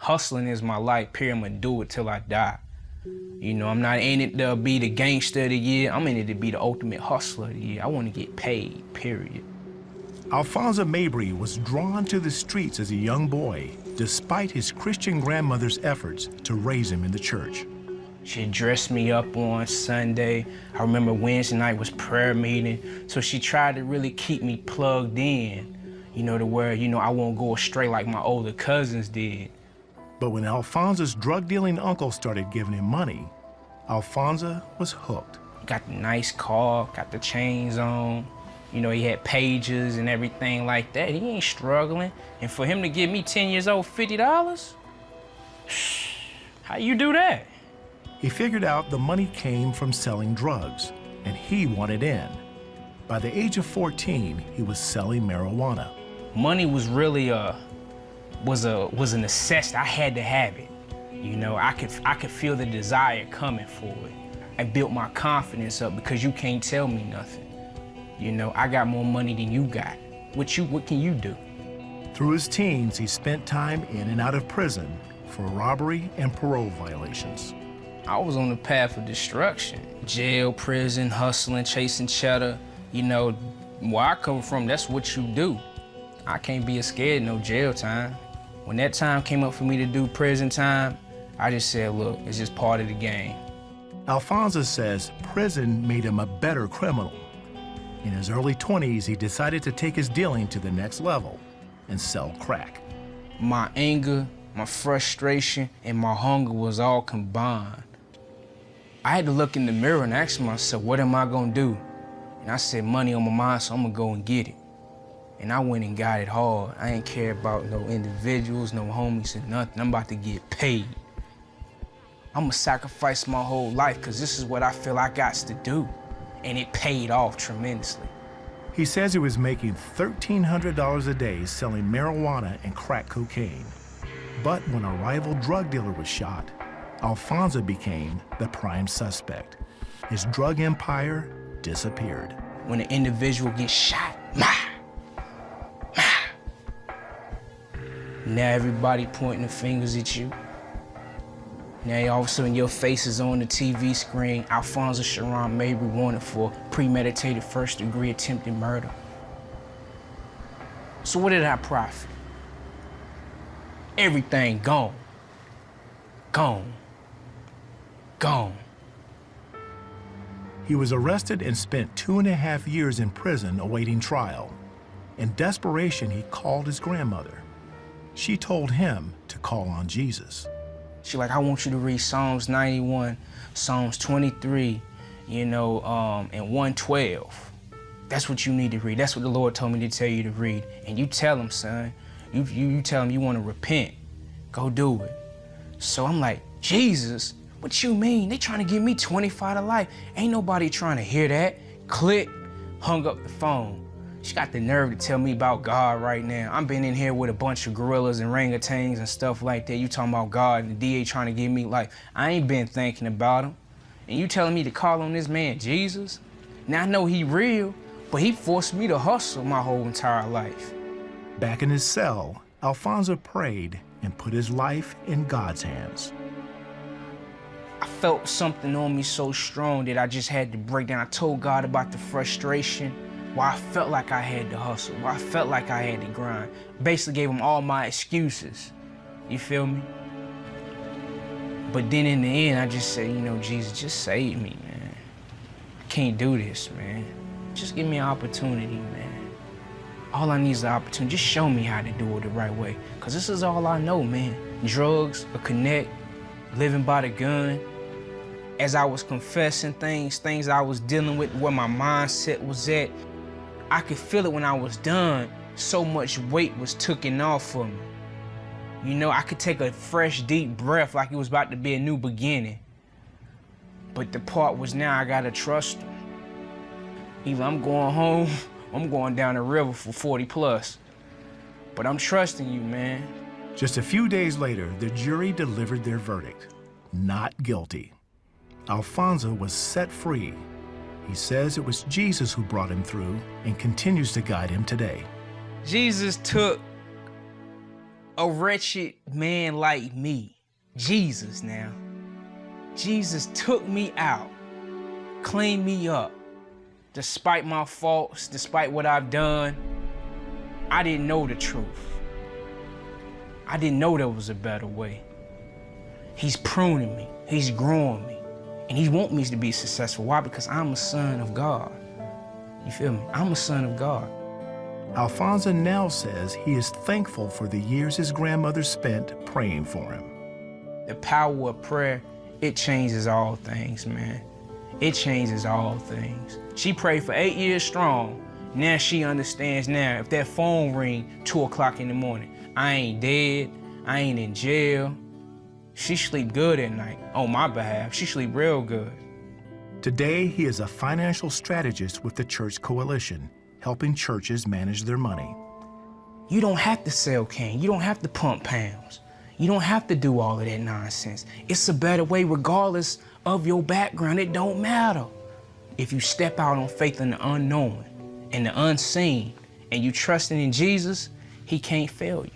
hustling is my life, period. I'm gonna do it till I die. You know, I'm not in it to be the gangster of the year. I'm in it to be the ultimate hustler of the year. I want to get paid, period. Alphonso Mabry was drawn to the streets as a young boy, despite his Christian grandmother's efforts to raise him in the church. She dressed me up on Sunday. I remember Wednesday night was prayer meeting. So she tried to really keep me plugged in, you know, to where, you know, I won't go astray like my older cousins did. But when Alphonso's drug-dealing uncle started giving him money, Alphonso was hooked. Got the nice car, got the chains on. You know, he had pages and everything like that. He ain't struggling. And for him to give me 10 years old, $50? How you do that? He figured out the money came from selling drugs, and he wanted in. By the age of 14, he was selling marijuana. Money was really was a necessity. I had to have it. You know, I could feel the desire coming for it. I built my confidence up because you can't tell me nothing. You know, I got more money than you got. What can you do? Through his teens, he spent time in and out of prison for robbery and parole violations. I was on the path of destruction. Jail, prison, hustling, chasing cheddar. You know, where I come from, that's what you do. I can't be scared of no jail time. When that time came up for me to do prison time, I just said, look, it's just part of the game. Alphonso says prison made him a better criminal. In his early 20s, he decided to take his dealing to the next level and sell crack. My anger, my frustration, and my hunger was all combined. I had to look in the mirror and ask myself, what am I gonna do? And I said, money on my mind, so I'm gonna go and get it. And I went and got it hard. I ain't care about no individuals, no homies, or nothing. I'm about to get paid. I'm gonna sacrifice my whole life because this is what I feel I got to do. And it paid off tremendously. He says he was making $1,300 a day selling marijuana and crack cocaine. But when a rival drug dealer was shot, Alphonso became the prime suspect. His drug empire disappeared. When an individual gets shot, now everybody pointing the fingers at you. Now all of a sudden your face is on the TV screen. Alphonso Sharon Mabry wanted for premeditated first-degree attempted murder. So what did I profit? Everything gone. Gone. Gone. He was arrested and spent 2.5 years in prison awaiting trial. In desperation, he called his grandmother. She told him to call on Jesus. She's like, I want you to read Psalms 91, Psalms 23, you know, and 112. That's what you need to read. That's what the Lord told me to tell you to read. And you tell him, son, you tell him you want to repent. Go do it. So I'm like, Jesus, what you mean? They trying to give me 25 to life. Ain't nobody trying to hear that. Click, hung up the phone. She got the nerve to tell me about God right now. I'm been in here with a bunch of gorillas and orangutans and stuff like that. You talking about God and the DA trying to give me life. I ain't been thinking about him. And you telling me to call on this man, Jesus? Now I know he real, but he forced me to hustle my whole entire life. Back in his cell, Alphonso prayed and put his life in God's hands. I felt something on me so strong that I just had to break down. I told God about the frustration, why I felt like I had to hustle, why I felt like I had to grind. Basically gave him all my excuses, you feel me? But then in the end, I just said, you know, Jesus, just save me, man. I can't do this, man. Just give me an opportunity, man. All I need is an opportunity. Just show me how to do it the right way. Because this is all I know, man. Drugs, a connect, living by the gun. As I was confessing things I was dealing with, where my mindset was at, I could feel it when I was done. So much weight was taken off of me. You know, I could take a fresh, deep breath like it was about to be a new beginning. But the part was now I gotta trust him. Either I'm going home, I'm going down the river for 40 plus. But I'm trusting you, man. Just a few days later, the jury delivered their verdict, not guilty. Alphonso was set free. He says it was Jesus who brought him through and continues to guide him today. Jesus took a wretched man like me, Jesus now. Jesus took me out, cleaned me up. Despite my faults, despite what I've done, I didn't know the truth. I didn't know there was a better way. He's pruning me, he's growing me, and he wants me to be successful. Why? Because I'm a son of God. You feel me? I'm a son of God. Alfonso now says he is thankful for the years his grandmother spent praying for him. The power of prayer, it changes all things, man. It changes all things. She prayed for 8 years strong. Now she understands now, if that phone ring 2 o'clock in the morning, I ain't dead, I ain't in jail. She sleep good at night on my behalf. She sleep real good. Today, he is a financial strategist with the Church Coalition, helping churches manage their money. You don't have to sell cane. You don't have to pump pounds. You don't have to do all of that nonsense. It's a better way regardless of your background. It don't matter. If you step out on faith in the unknown and the unseen and you trusting in Jesus, he can't fail you.